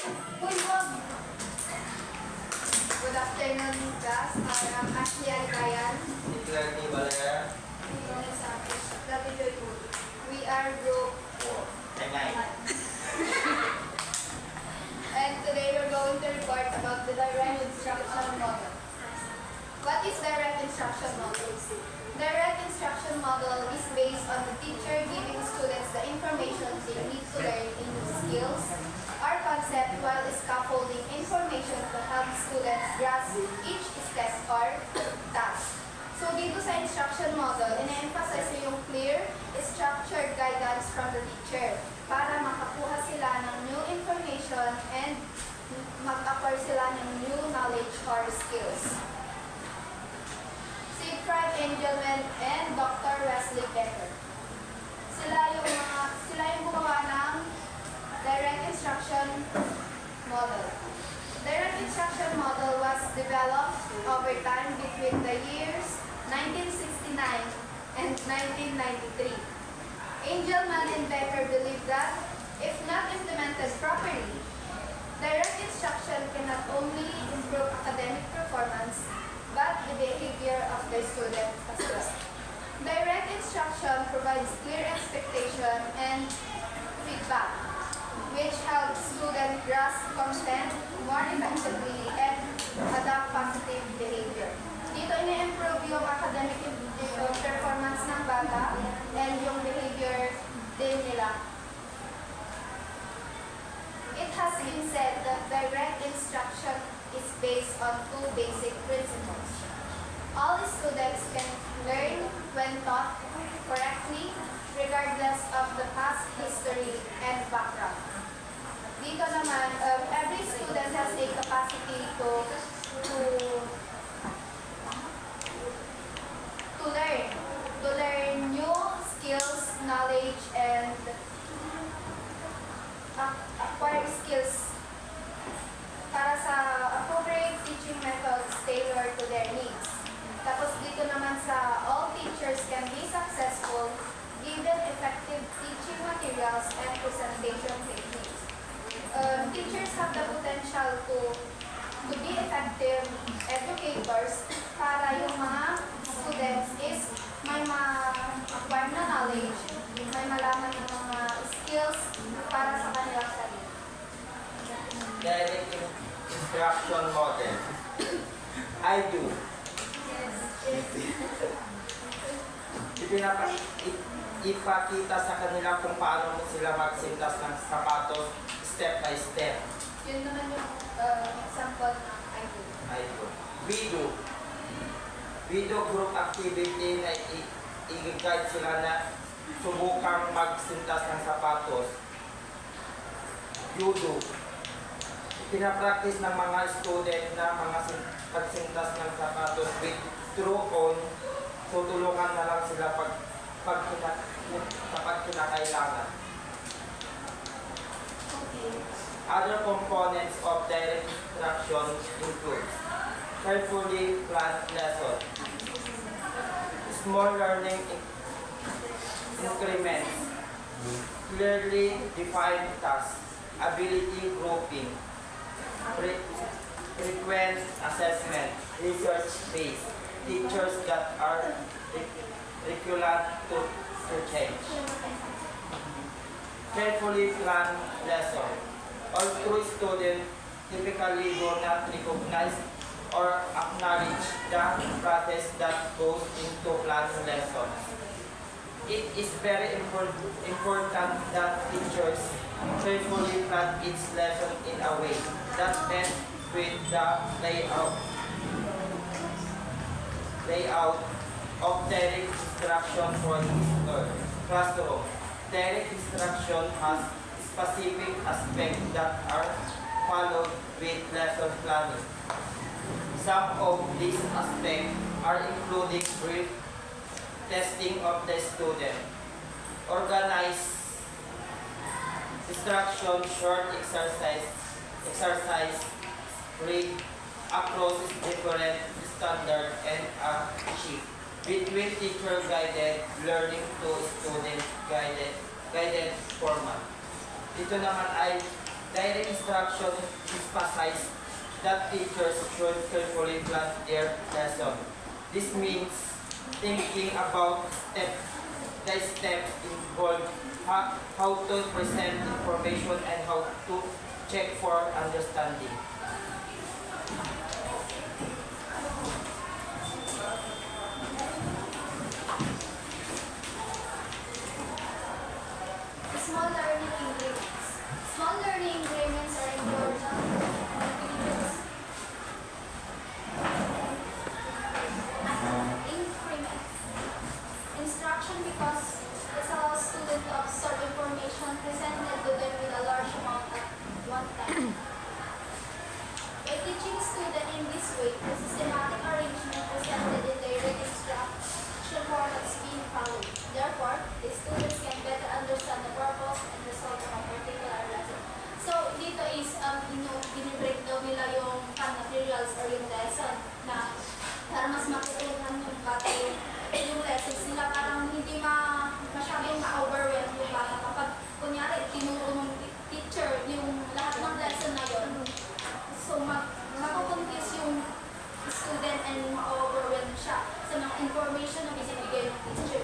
Uy, wag! Good afternoon, class. I'm Ashley Alcayan. Declare ni Valera. We are group 4. and today we're going to report about the direct instruction model. What is direct instruction model? Direct instruction model is based on the teacher giving students the information they need to learn in new skills or concept while scaffolding information to help students grasp each step or task. So dito sa instruction model, ina-emphasize yung clear, structured guidance from the teacher para makakuha sila ng new information and mag-acquire sila ng new knowledge or skills. Siegfried Engelmann and Dr. Wesley Becker. Sila yung gumawa ng direct instruction model. Direct instruction model was developed over time between the years 1969 and 1993. Engelmann and Becker believed that if not implemented properly, direct instruction can not only improve academic performance but the behavior of the student as well. Direct instruction provides clear expectation and feedback, which helps students grasp content more effectively and adopt positive behavior. Dito ini-improve yung academic performance ng bata and yung behavior din nila. It has been said that direct instruction is based on two basic principles. All students can learn when taught correctly, regardless of the past history and background. Dito naman, every student has a capacity to learn new skills, knowledge, and acquire skills para sa appropriate teaching methods tailored to their needs. Tapos dito naman sa all teachers can be successful given effective teaching materials and presentation techniques. Teachers have the potential to be effective educators para yung mga students is may ma-acquire na knowledge, may malaman ng mga skills para sa kanilang sarili. Direct instruction model. I do. Ipakita sa kanila kung paano sila magsintas ng sapatos step by step. Yun naman yung example ng I do. I do. We do. We do group activity na i-guide sila na subukang magsintas ng sapatos. You do. Pinapractice ng mga student na mga pagsintas ng sapatos with true on, tutulungan na lang sila kapag kinakailangan. Okay. Other components of direct instruction include carefully planned lesson, small learning increments, clearly defined tasks, ability grouping, frequent assessment, research-based, teachers that are recurrent to change. Carefully planned lesson. All true students typically do not recognize or acknowledge the process that goes into planning lessons. It is very important that teachers carefully plan each lesson in a way that best with the layout of direct instruction for his classroom. Direct instruction has specific aspects that are followed with lesson planning. Some of these aspects are including brief testing of the student, organized instruction, short exercise, read across different standard and a sheet between teacher guided learning to student guided format. Ito naman ay Direct instruction emphasizes that teachers should carefully plan their lesson. This means thinking about the steps involved, how to present information and how to check for understanding. Small learning agreements. Small learning agreements are important increments. Instruction because it allows students to absorb information presented to them with a large amount at one time. By teaching students in this way, the systematic arrangement presented in the written instruction formats being followed. Therefore, the students can better understand the purpose and result of a particular lesson. So, dito is, binibreak daw nila yung materials or yung lesson na para mas matutunan yung bata yung lessons nila, parang hindi masyadong ma-overwhelm yung bata. Kapag, kunyari, tinuro ng teacher yung lahat ng lesson na yun, so makukonfuse yung student and ma-overwhelm siya sa mga information na binibigay ng teacher.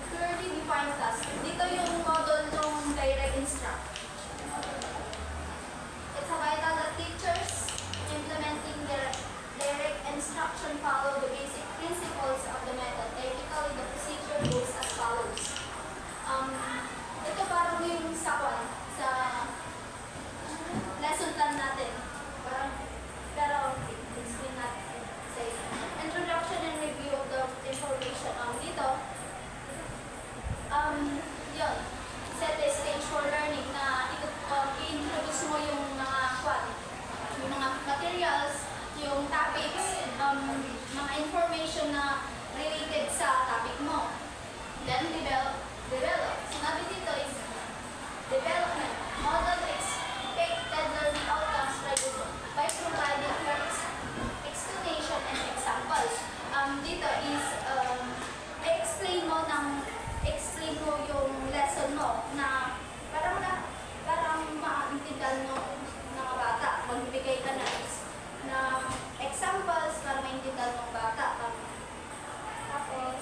Clearly defined task. Dito yung model ng direct instruction. It's a vital that teachers implementing their direct instruction follow the basic principles of the method. Typically, the procedure goes as follows. Ito parang yung sa lesson plan natin. Pero explain natin. Say, introduction and review of the information. Dito, yun. Set the stage for learning na i-introduce mo yung mga materials, yung topics, mga information na related sa topic mo. Then, develop. Sinabi dito is development. Model expected learning outcomes by providing clear explanation and examples. Dito is explain mo yung lesson mo na parang maintindihan ng mga bata. Magbibigay ka na examples para maintindihan ng bata. Tapos,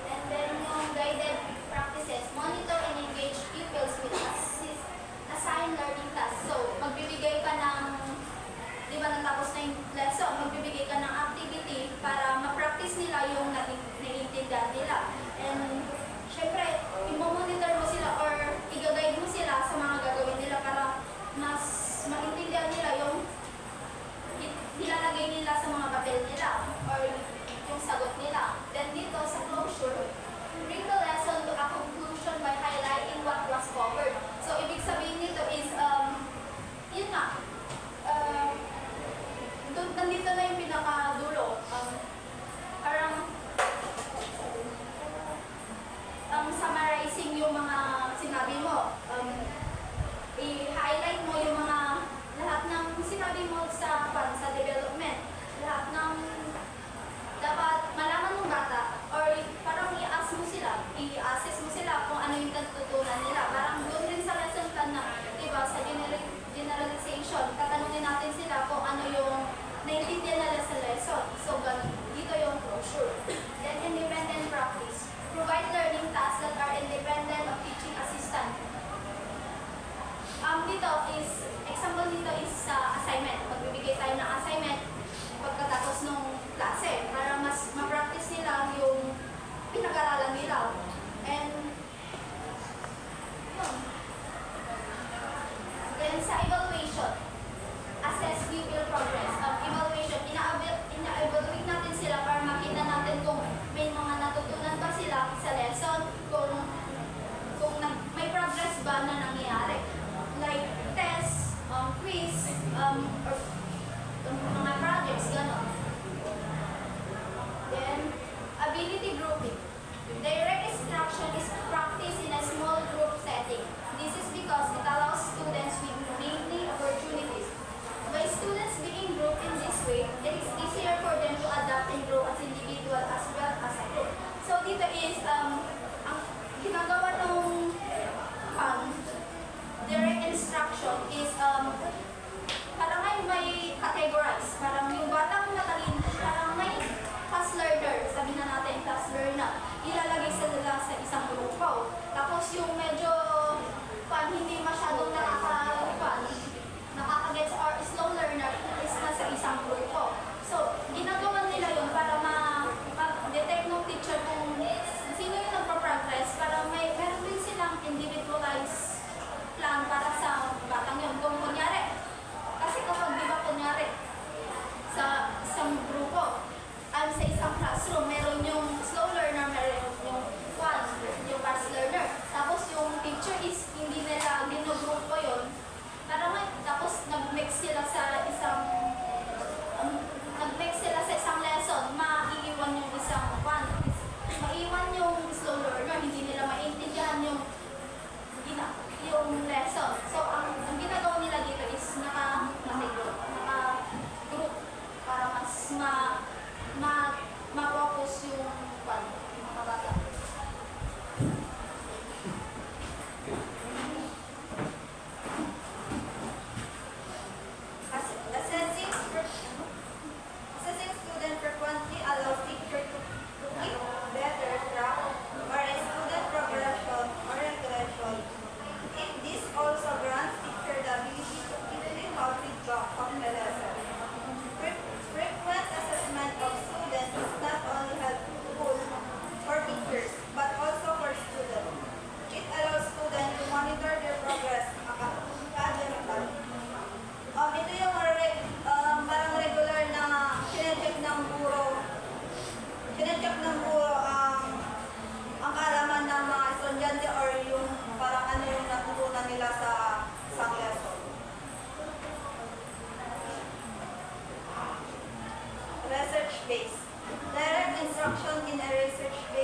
and then yung guided practices, monitor and engage pupils with assigned learning tasks. So, magbibigay ka ng, di ba natapos na yung lesson, magbibigay ka ng activity para ma-practice nila yung naiintindihan nila. And, syempre, i-monitor mo sila or i-guide mo sila sa mga gagawin nila para mas maintindihan nila yung nilalagay nila sa mga papel nila or yung sagot nila. Then dito sa closure, bring the lesson to a conclusion by highlighting what was covered. So, ibig sabihin nito is, yun nga, nandito na yung pinakadulo. Parang, summarizing yung mga sinabi mo. I-highlight mo yung mga lahat ng sinabi mo sa development. Lahat ng dapat malaman ng bata or parang i-assess mo sila kung ano yung natutunan nila. Parang doon rin sa lesson plan na, diba, sa generalization, tatanungin natin sila kung ano yung naiintindihan nila sa lesson. So, dito yung closure. Then, independent practice. Provide learning tasks that are independent of teaching assistant. Dito is, example dito is sa assignment. Magbibigay tayo ng assignment pagkatapos ng klase para mas ma-practice nila yung pinag-aralan nila. And, yun. Then sa evaluation, assess pupil progress. Evaluation, ina-evaluate natin sila para makita natin kung may mga natutunan ba sila sa lesson, kung may progress ba na nangyayari. Like test, quiz, or mga projects, gano'n. Then, ability grouping. Direct instruction is practiced in a small group setting. This is because it allows students with many opportunities. By students being grouped in this way, it is easier for them to adapt and grow as individual as well as a group. So, dito is, ang ginagawa ng individualized plan para sa batang yun. Kung kunyari, kasi kapag di ba kunyari, sa isang grupo, sa isang classroom, meron yung slow learner, meron yung yung fast learner. Tapos yung teacher is hindi nila ginugrupo yun. Tapos nag-mix sila sa isang lesson, maiiwan yung isang maiiwan yung slow learner, hindi nila maintindihan yung lesson. So ang ginagawa nila dito is naka-group para mas ma-focus yung mga bata. Assessing student frequently allows teacher to keep better track or a student progression or regression. This also grants teacher the ability to easily have feedback of the lesson. Frequent assessment of students is not only helpful for teachers but also for students. It allows students to monitor their progress academically. Ito yung parang regular na chinecheck ng guro ang kaalaman ng mga estudyante or yung parang ano yung natutunan nila sa isang lesson. Research-based. Direct instruction in a research-based